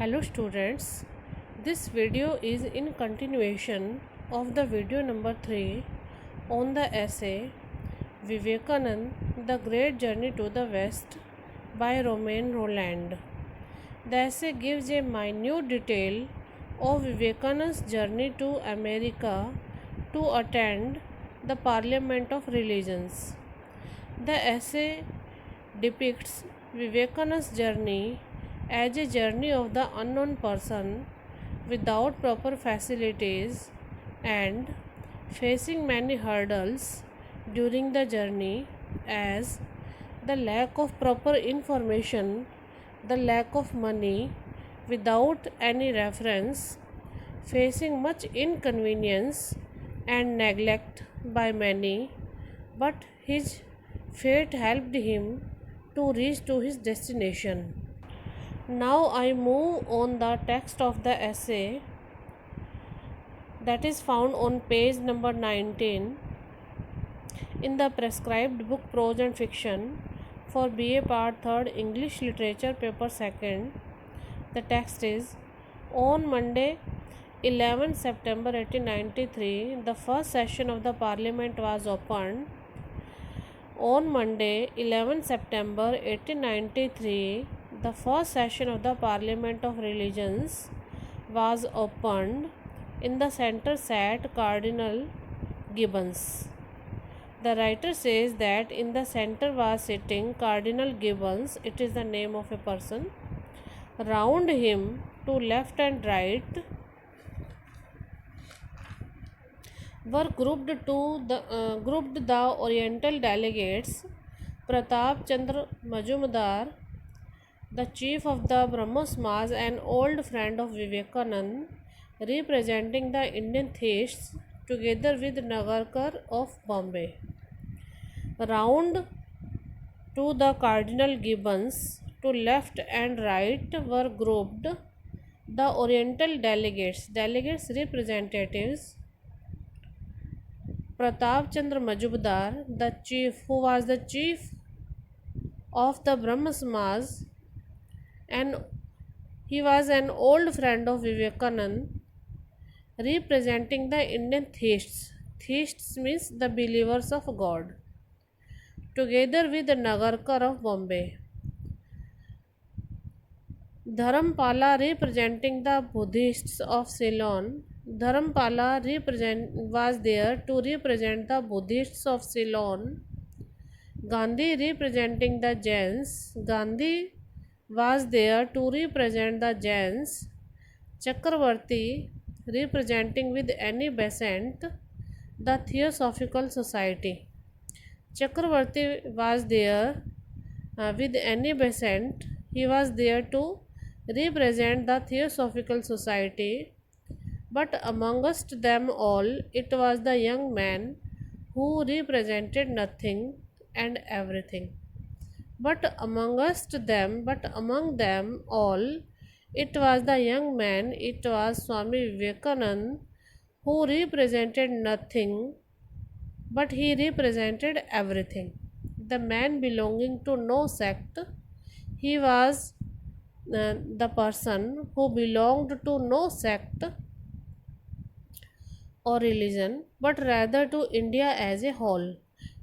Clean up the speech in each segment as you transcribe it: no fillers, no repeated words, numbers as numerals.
Hello students, this video is in continuation of the video number 3 on the essay Vivekanand, The Great Journey to the West by Romain Rolland. The essay gives a minute detail of Vivekanand's journey to America to attend the Parliament of Religions. The essay depicts Vivekanand's journey as a journey of the unknown person without proper facilities and facing many hurdles during the journey, as the lack of proper information, the lack of money without any reference, facing much inconvenience and neglect by many, but his fate helped him to reach to his destination. Now I move on the text of the essay that is found on page number 19 in the prescribed book Prose and Fiction for BA Part 3rd English Literature Paper 2nd. The text is: on Monday 11 September 1893 the first session of the Parliament was opened. On Monday 11 September 1893 the first session of the Parliament of Religions was opened. In the centre sat Cardinal Gibbons. The writer says that in the centre was sitting Cardinal Gibbons, it is the name of a person. Round him, to left and right, were grouped the Oriental delegates: Pratap Chandra Majumdar, the chief of the Brahmo Samaj, an old friend of Vivekanand, representing the Indian theists, together with Nagarkar of Bombay. Round to the Cardinal Gibbons, to left and right, were grouped the Oriental delegates representatives: Pratap Chandra Majumdar, the chief, who was the chief of the Brahmo Samaj, and he was an old friend of Vivekanand, representing the Indian theists. Theists means the believers of God, together with Nagarkar of Bombay. Dharampala, representing the Buddhists of Ceylon. Dharampala was there to represent the Buddhists of Ceylon. Gandhi, representing the Jains. Gandhi was there to represent the Jains. Chakravarti, representing with Annie Besant the Theosophical Society. Chakravarti was there with Annie Besant. He was there to represent the Theosophical Society. But amongst them all, it was the young man who represented nothing and everything. But among them all, it was the young man, it was Swami Vivekanand, who represented nothing, but he represented everything. The man belonging to no sect, he was the person who belonged to no sect or religion, but rather to India as a whole.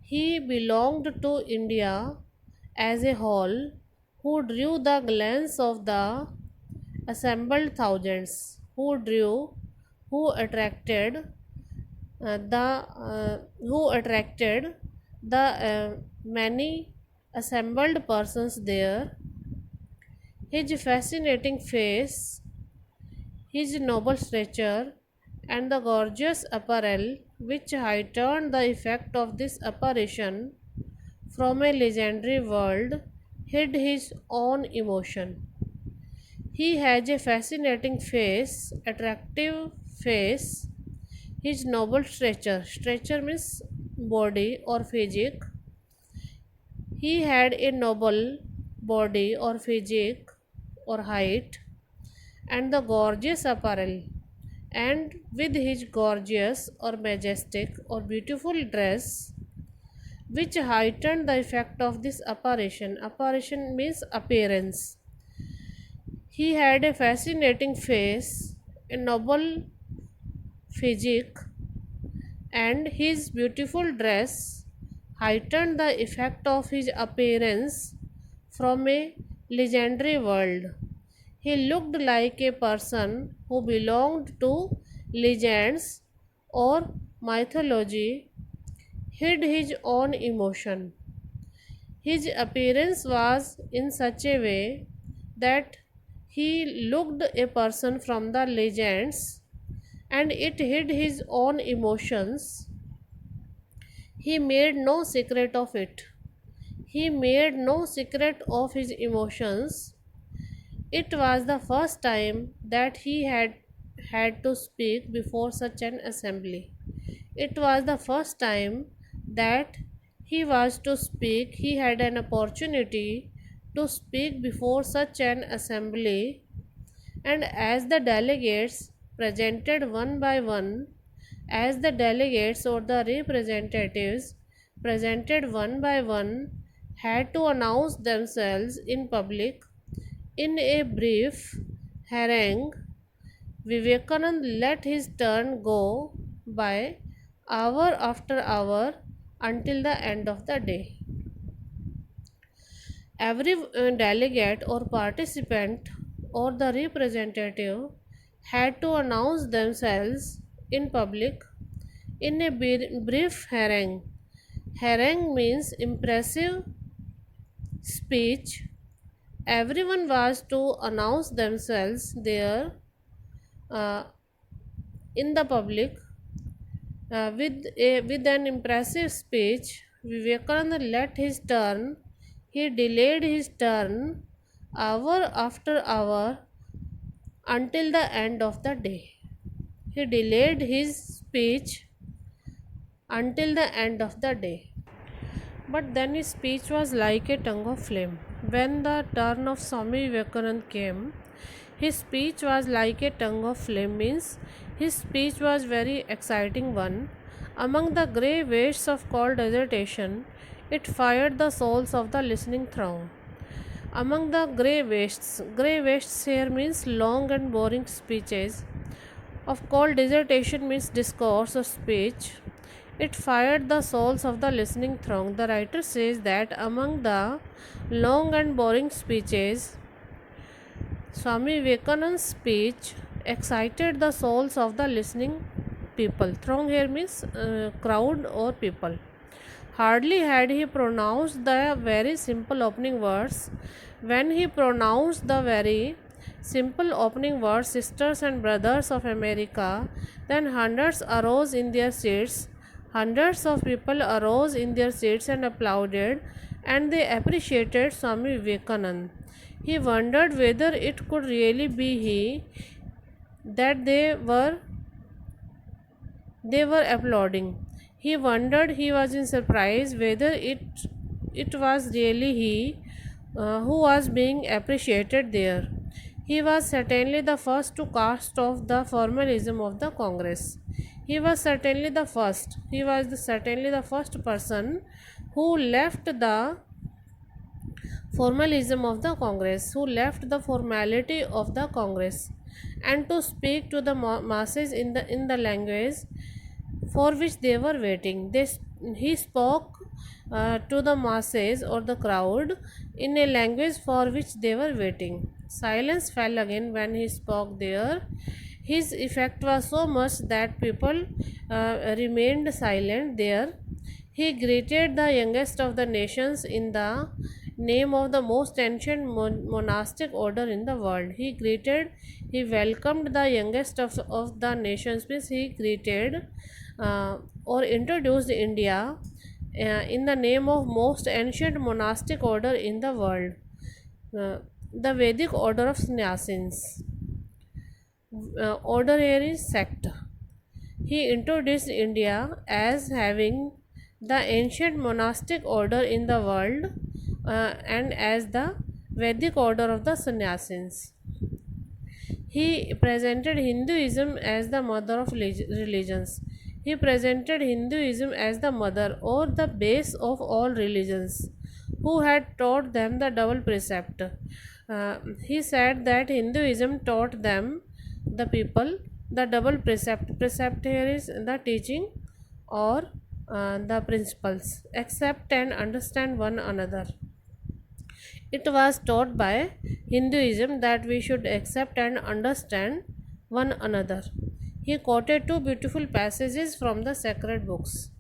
He belonged to India as a whole, who drew the glance of the assembled thousands, who attracted the many assembled persons there. His fascinating face, his noble stature, and the gorgeous apparel which heightened the effect of this apparition from a legendary world, hid his own emotion. He has a fascinating face, attractive face, his noble stature means body or physique. He had a noble body or physique or height, and the gorgeous apparel, and with his gorgeous or majestic or beautiful dress, which heightened the effect of this apparition. Apparition means appearance. He had a fascinating face, a noble physique, and his beautiful dress heightened the effect of his appearance from a legendary world. He looked like a person who belonged to legends or mythology, hid his own emotion. His appearance was in such a way that he looked a person from the legends and it hid his own emotions. He made no secret of it. He made no secret of his emotions. It was the first time that he had to speak before such an assembly. It was the first time that he was to speak. He had an opportunity to speak before such an assembly, and as the delegates presented one by one, as the delegates or the representatives presented one by one had to announce themselves in public in a brief harangue, Vivekanand let his turn go by hour after hour until the end of the day. Every delegate or participant or the representative had to announce themselves in public in a brief harangue. Harangue means impressive speech. Everyone was to announce themselves there uh, in the public with an impressive speech. Vivekananda let his turn. He delayed his turn hour after hour until the end of the day. He delayed his speech until the end of the day. But then his speech was like a tongue of flame. When the turn of Swami Vivekananda came, his speech was like a tongue of flame, means his speech was very exciting one. Among the grey wastes of cold desertation, it fired the souls of the listening throng. Among the grey wastes here means long and boring speeches. Of cold dissertation means discourse or speech. It fired the souls of the listening throng. The writer says that among the long and boring speeches, Swami Vivekananda's speech excited the souls of the listening people. Throng here means crowd or people. Hardly had he pronounced the very simple opening words. When he pronounced the very simple opening words, sisters and brothers of America, then hundreds arose in their seats. Hundreds of people arose in their seats and applauded, and they appreciated Swami Vivekananda. He wondered whether it could really be he that they were applauding. He wondered, he was in surprise whether it was really he who was being appreciated there. He was certainly the first to cast off the formalism of the Congress. He was certainly the first. He was certainly the first person who left the formalism of the Congress, who left the formality of the Congress, and to speak to the masses in the language for which they were waiting. He spoke to the masses or the crowd in a language for which they were waiting. Silence fell again when he spoke there. His effect was so much that people remained silent there. He greeted the youngest of the nations in the name of the most ancient monastic order in the world. He welcomed the youngest of the nations, means he greeted or introduced India in the name of most ancient monastic order in the world, the Vedic order of sannyasins. Order here is sect. He introduced India as having the ancient monastic order in the world and as the Vedic order of the sannyasins. He presented Hinduism as the mother of religions. He presented Hinduism as the mother or the base of all religions, who had taught them the double precept He said that Hinduism taught them, the people, the double precept. Precept here is the teaching or the principles. Accept and understand one another. It was taught by Hinduism that we should accept and understand one another. He quoted two beautiful passages from the sacred books.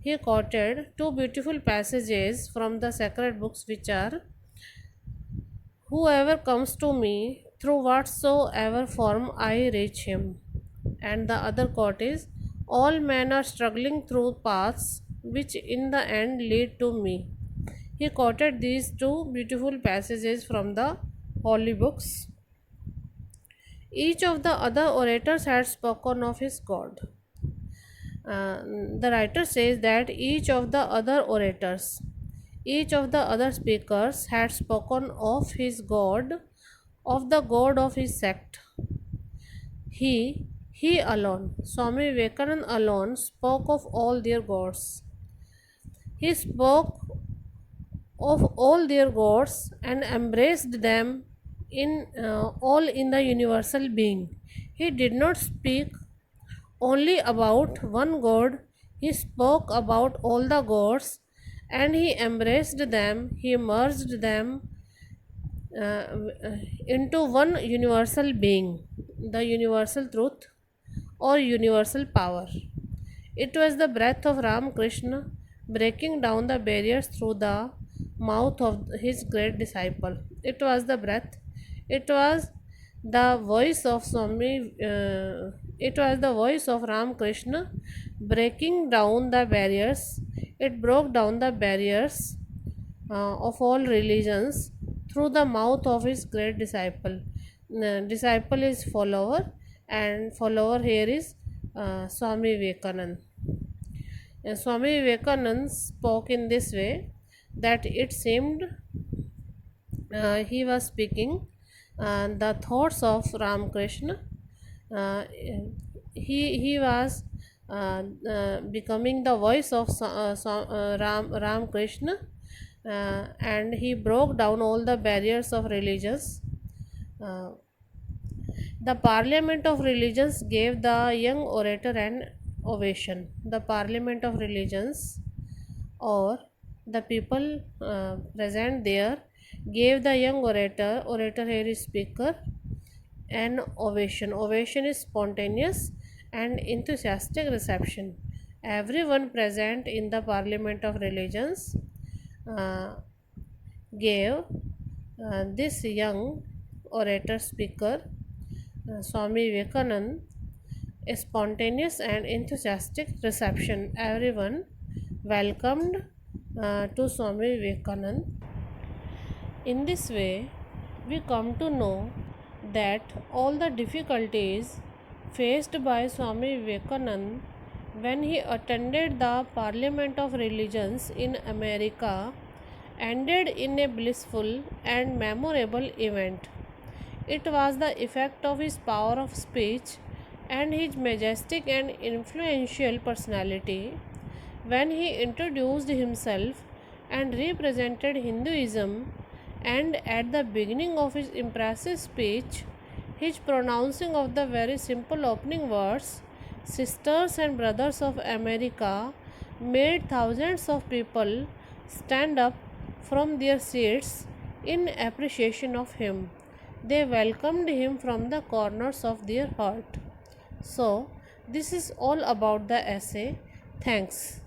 He quoted two beautiful passages from the sacred books, which are, "Whoever comes to me, through whatsoever form I reach him." And the other quote is, "All men are struggling through paths which in the end lead to me." He quoted these two beautiful passages from the holy books. Each of the other orators had spoken of his God. The writer says that each of the other speakers had spoken of his God, of the God of his sect. He alone, Swami Vivekananda alone, spoke of all their gods. He spoke of all their gods and embraced them in all in the universal being. He did not speak only about one God, he spoke about all the gods and he embraced them, he merged them uh, into one universal being, the universal truth or universal power. It was the breath of Ram Krishna breaking down the barriers through the mouth of his great disciple. It was the voice of it was the voice of Ram Krishna breaking down the barriers. It broke down the barriers of all religions through the mouth of his great disciple. Disciple is follower, and follower here is Swami Vivekananda. Swami Vivekananda spoke in this way that it seemed he was speaking the thoughts of Ramakrishna. Uh, he was becoming the voice of Ram Krishna, and he broke down all the barriers of religions. Uh, the Parliament of Religions gave the young orator an ovation. The Parliament of Religions, or the people present there, gave the young orator here is speaker, an ovation. Ovation is spontaneous and enthusiastic reception. Everyone present in the Parliament of Religions uh, gave this young orator speaker, Swami Vivekananda, a spontaneous and enthusiastic reception. Everyone welcomed to Swami Vivekananda. In this way, we come to know that all the difficulties faced by Swami Vivekananda when he attended the Parliament of Religions in America ended in a blissful and memorable event. It was the effect of his power of speech and his majestic and influential personality when he introduced himself and represented Hinduism, and at the beginning of his impressive speech, his pronouncing of the very simple opening words, "Sisters and Brothers of America," made thousands of people stand up from their seats in appreciation of him. They welcomed him from the corners of their heart. So, this is all about the essay. Thanks.